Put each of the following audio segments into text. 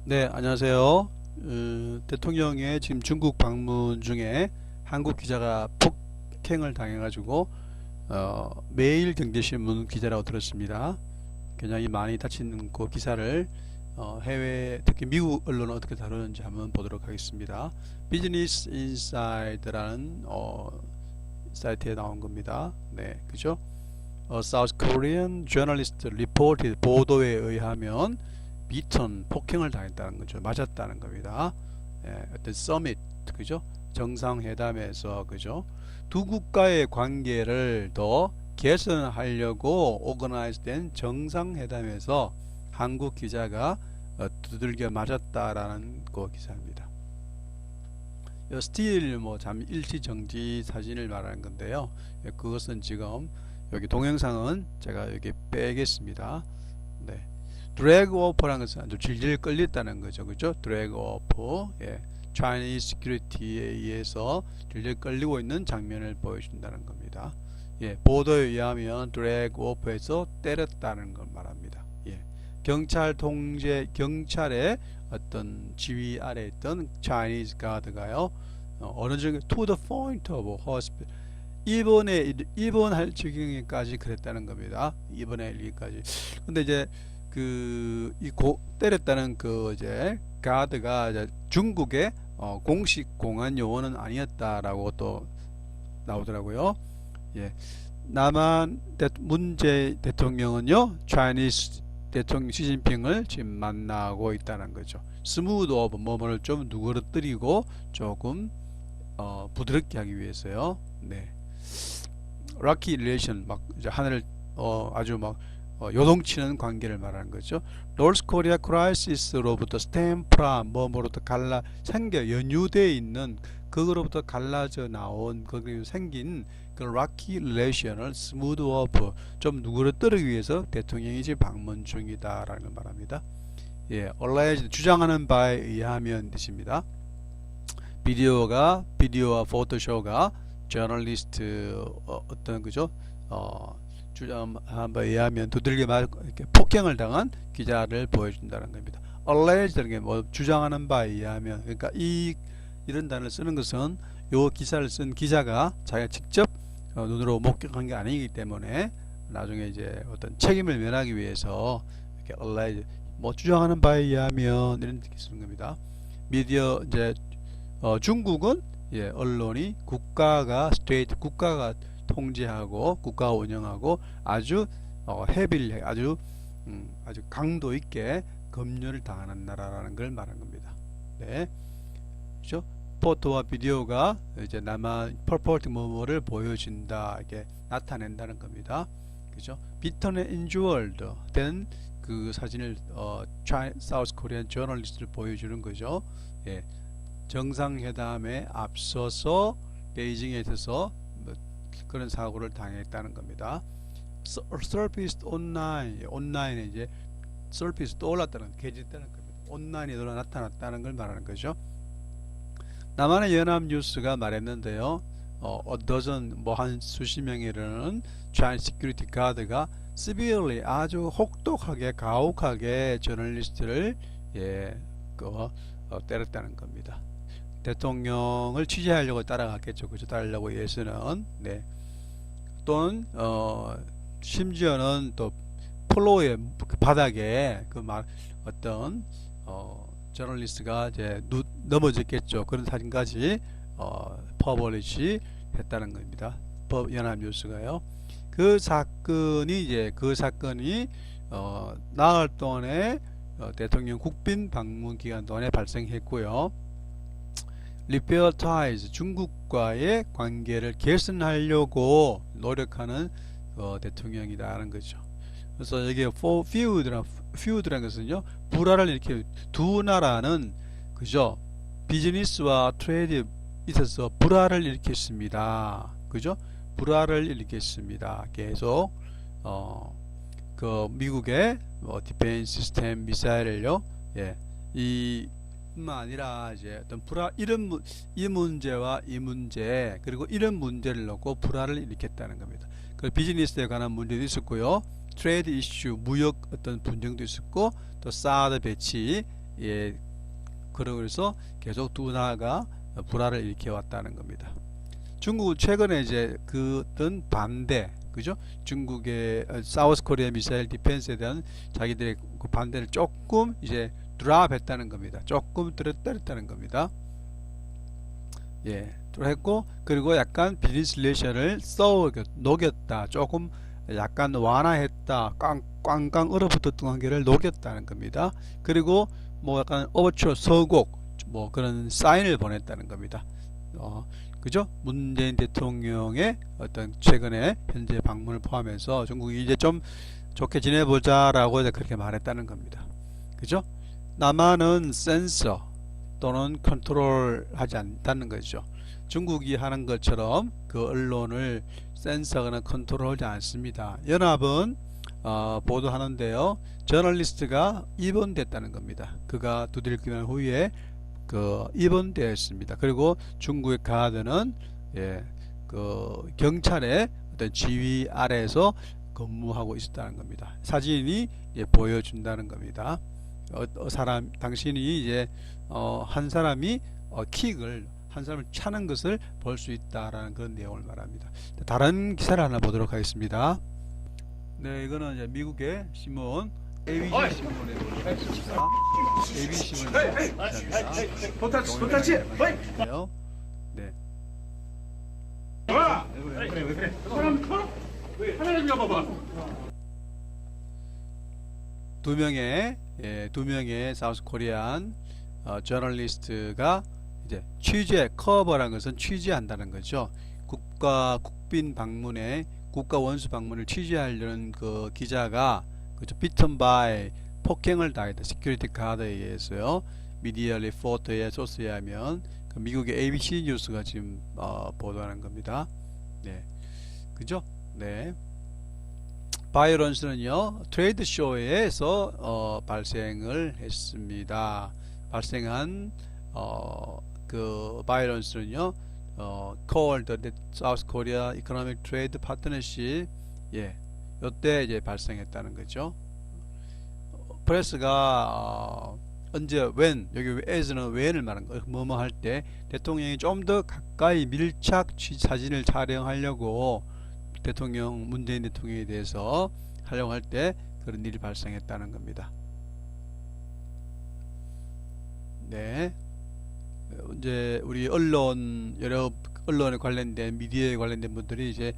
네, 안녕하세요. 대통령의 지금 중국 방문 중에 한국 기자가 폭행을 당해가지고 매일경제신문 기자라고 들었습니다. 굉장히 많이 다치는 그 기사를 해외 특히 미국 언론은 어떻게 다루는지 한번 보도록 하겠습니다. 비즈니스 인사이드라는 사이트에 나온 겁니다. 네, 그죠? South Korean journalist reported 보도에 의하면 비턴 폭행을 당했다는 거죠. 맞았다는 겁니다. 예, 어떤 서밋 그죠? 정상회담에서 그죠? 두 국가의 관계를 더 개선하려고 오거나이즈된 정상회담에서 한국 기자가 두들겨 맞았다라는 그 기사입니다. 스틸 잠 일시 정지 사진을 말하는 건데요. 예, 그것은 지금 여기 동영상은 제가 여기 빼겠습니다. 네. 드래그 오퍼라는 것은 아주 질질 끌렸다는 거죠. 그죠? 드래그 오퍼. 예. Chinese security에 의해서 질질 끌리고 있는 장면을 보여준다는 겁니다. 예. 보도에 의하면 드래그 오퍼에서 때렸다는 걸 말합니다. 예. 경찰의 어떤 지휘 아래 있던 Chinese 가드가요. 어느 정도 to the point of hospital 입원할 지경에까지 그랬다는 겁니다. 입원할 일기까지. 근데 이제 때렸다는 이제 가드가 이제 중국의 공식 공안 요원은 아니었다라고 또 나오더라고요. 예. 남한 문재 대통령은요, 차이니스 대통령 시진핑을 지금 만나고 있다는 거죠. 스무드 오브 뭐뭐를 좀 누그러뜨리고 조금 부드럽게 하기 위해서요. 네. 락키 릴레이션 막 이제 하늘을 아주 막 요동치는 관계를 말하는 거죠. 노스 코리아 크라이시스로부터 스템 프람 뭐로부터 생겨 연유되어 있는 그거로부터 갈라져 나온 거기서 생긴 그 락키 릴레이션을 스무드 오프 좀 누그러뜨리기 위해서 대통령이 지금 방문 중이다라는 걸 말합니다. 예, alleged 주장하는 바에 의하면 뜻입니다. 비디오와 포토쇼가 저널리스트 어떤 그죠? 주장한 바에 의하면 두들겨 맞고 이렇게 폭행을 당한 기자를 보여준다는 겁니다. alleged라는 게 뭐 주장하는 바에 의하면 그러니까 이런 단어를 쓰는 것은 요 기사를 쓴 기자가 자기가 직접 눈으로 목격한 게 아니기 때문에 나중에 이제 어떤 책임을 면하기 위해서 이렇게 alleged 뭐 주장하는 바에 의하면 이런 뜻이 쓰는 겁니다. 미디어 이제 중국은 예, 언론이 국가가 통제하고 국가가 운영하고 아주 헤비리 아주 강도 있게 검열을 당하는 나라라는 걸 말한 겁니다. 네, 그렇죠? 포토와 비디오가 이제 남한 퍼포트 뭐뭐를 보여준다 이게 나타낸다는 겁니다. 그렇죠? 비턴의 인주얼드 된 그 사진을 사우스 코리안 저널리스트를 보여주는 거죠. 예. 정상회담에 앞서서 베이징에 있어서 그런 사고를 당했다는 겁니다. surfaced 온라인에 이제 surface 떠올랐다는 게재됐다는 겁니다. 온라인에 나타났다는 걸 말하는 거죠. 남한의 연합뉴스가 말했는데요. 한 수십 명에 이르는 Chinese security guard가 severely 아주 혹독하게 가혹하게 저널리스트를 때렸다는 겁니다. 대통령을 취재하려고 따라갔겠죠. 그죠? 따르려고 위해서는 네. 또는 심지어는 또 플로어의 바닥에 어떤 저널리스트가 이제 넘어졌겠죠. 그런 사진까지 퍼블리시 했다는 겁니다. 연합뉴스가요. 그 사건이 나흘 동안에 대통령 국빈 방문 기간 동안에 발생했고요. 리페어 타이즈 중국과의 관계를 개선하려고 노력하는 대통령이다라는 거죠. 그래서 여기에 feud라는 것은요, 불화를 이렇게 두 나라는 그죠? 비즈니스와 트레이드 있어서 불화를 일으켰습니다. 그죠? 불화를 일으켰습니다. 계속 미국의 디펜스 시스템 미사일을요, 예, 뿐만 아니라 이제 어떤 이 문제와 이 문제 그리고 이런 문제를 놓고 불화를 일으켰다는 겁니다. 그 비즈니스에 관한 문제도 있었고요, 트레이드 이슈 무역 어떤 분쟁도 있었고 또 사드 배치 예, 그러면서 계속 두 나라가 불화를 일으켜 왔다는 겁니다. 중국은 최근에 이제 그던 반대, 그죠? 중국의 사우스 코리아 미사일 디펜스에 대한 자기들의 그 반대를 조금 이제 드랍했다는 겁니다. 조금 들었다는 겁니다. 예, 했고, 그리고 약간 비즈니스 릴레이션을 녹였다. 조금 약간 완화했다. 꽝꽝 얼어붙었던 관계를 녹였다는 겁니다. 그리고 뭐 약간 오버처 서곡 뭐 그런 사인을 보냈다는 겁니다. 그죠? 문재인 대통령의 어떤 최근에 현재 방문을 포함해서 중국이 이제 좀 좋게 지내보자라고 그렇게 말했다는 겁니다. 그죠? 남한은 센서 또는 컨트롤하지 않다는 거죠. 중국이 하는 것처럼 그 언론을 센서나 컨트롤하지 않습니다. 연합은 보도하는데요. 저널리스트가 입원됐다는 겁니다. 그가 두들 기간 후에 그 입원되었습니다. 그리고 중국의 가드는 그 경찰의 어떤 지휘 아래에서 근무하고 있었다는 겁니다. 사진이 보여준다는 겁니다. 당신이 이제 한 사람이 킥을 한 사람을 차는 것을 볼 수 있다라는 그런 내용을 말합니다. 다른 기사를 하나 보도록 하겠습니다. 네, 이거는 이제 미국의 신문 ABC 신문에 보도록 하겠습니다. ABC 신문의 기사입니다. 도타치. 네. 사람 잡아봐. 두 명의 사우스 코리안 저널리스트가 이제 취재, 커버란 것은 취재한다는 거죠. 국빈 방문에 국가 원수 방문을 취재하려는 그 기자가 그죠, 비튼 바이 폭행을 당했다. 시큐리티 가드에 의해서요. 미디어 리포터의 소스에 하면 그 미국의 ABC 뉴스가 지금 보도하는 겁니다. 네, 그죠? 네. 바이런스는요 트레이드 쇼에서 발생을 했습니다. 발생한 그 바이런스는요 called the South Korea Economic Trade Partnership 요때 이제 발생했다는 거죠. 프레스가 언제 when 여기 as는 when을 말한 거 뭐뭐 할 때 대통령이 좀 더 가까이 밀착 사진을 촬영하려고 대통령 문재인 대통령에 대해서 하려고 할 때 그런 일이 발생했다는 겁니다. 네, 이제 우리 여러 언론에 관련된 미디어에 관련된 분들이 이제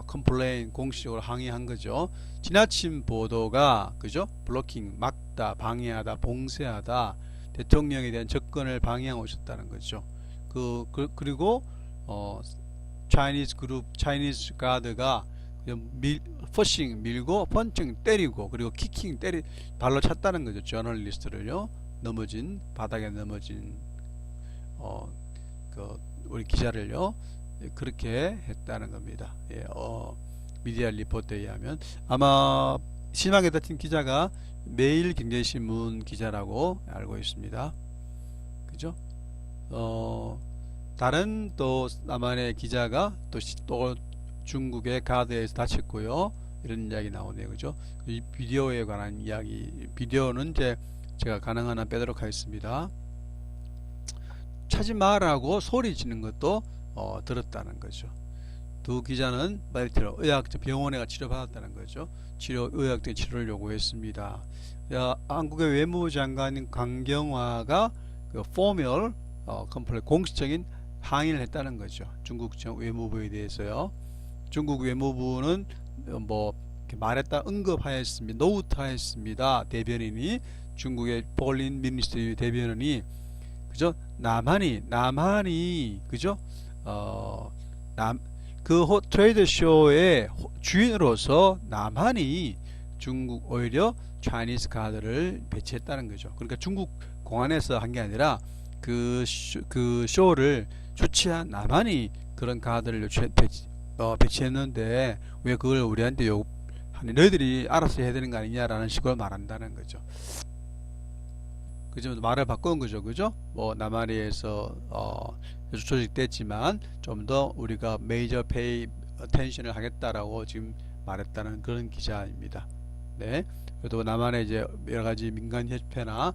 컴플레인 공식적으로 항의한 거죠. 지나친 보도가 그죠? 블로킹, 막다, 방해하다, 봉쇄하다, 대통령에 대한 접근을 방해하고 있었다는 거죠. 그리고 차이니즈 그룹, 차이니즈 가드가 퍼싱 밀고 펀칭 때리고 그리고 키킹 발로 찼다는 거죠. 저널리스트를요. 바닥에 넘어진 우리 기자를요. 그렇게 했다는 겁니다. 미디어 리포트에 의하면 아마 심하게 다친 기자가 매일경제신문 기자라고 알고 있습니다. 그죠? 다른 또 남한의 기자가 또 중국의 가드에서 다쳤고요. 이런 이야기 나오네요. 그죠? 이 비디오에 관한 이야기, 비디오는 이제 제가 가능한 한 빼도록 하겠습니다. 차지 마라고 소리 지는 것도 들었다는 거죠. 두 기자는 병원에 가 치료받았다는 거죠. 의학적인 치료를 요구했습니다. 한국의 외무부 장관인 강경화가 그 포멀 컴플레인 공식적인 항의를 했다는 거죠. 중국 외무부에 대해서요. 중국 외무부는 뭐 말했다 언급하였습니다. 노트하였습니다. 대변인이 중국의 폴린 미니스트리 대변인이 그죠? 남한이 그죠? 트레이드 쇼의 주인으로서 남한이 중국 오히려 차이니즈 카드를 배치했다는 거죠. 그러니까 중국 공안에서 한 게 아니라 그 쇼를 주최한 남한이 그런 카드를 배치했는데 왜 그걸 우리한테 너희들이 알아서 해야 되는 거 아니냐라는 식으로 말한다는 거죠. 그죠? 말을 바꾼 거죠. 그죠? 뭐 남한에서 조직됐지만 좀 더 우리가 메이저 페이 텐션을 하겠다라고 지금 말했다는 그런 기자입니다. 네. 그래도 남한의 이제 여러 가지 민간 협회나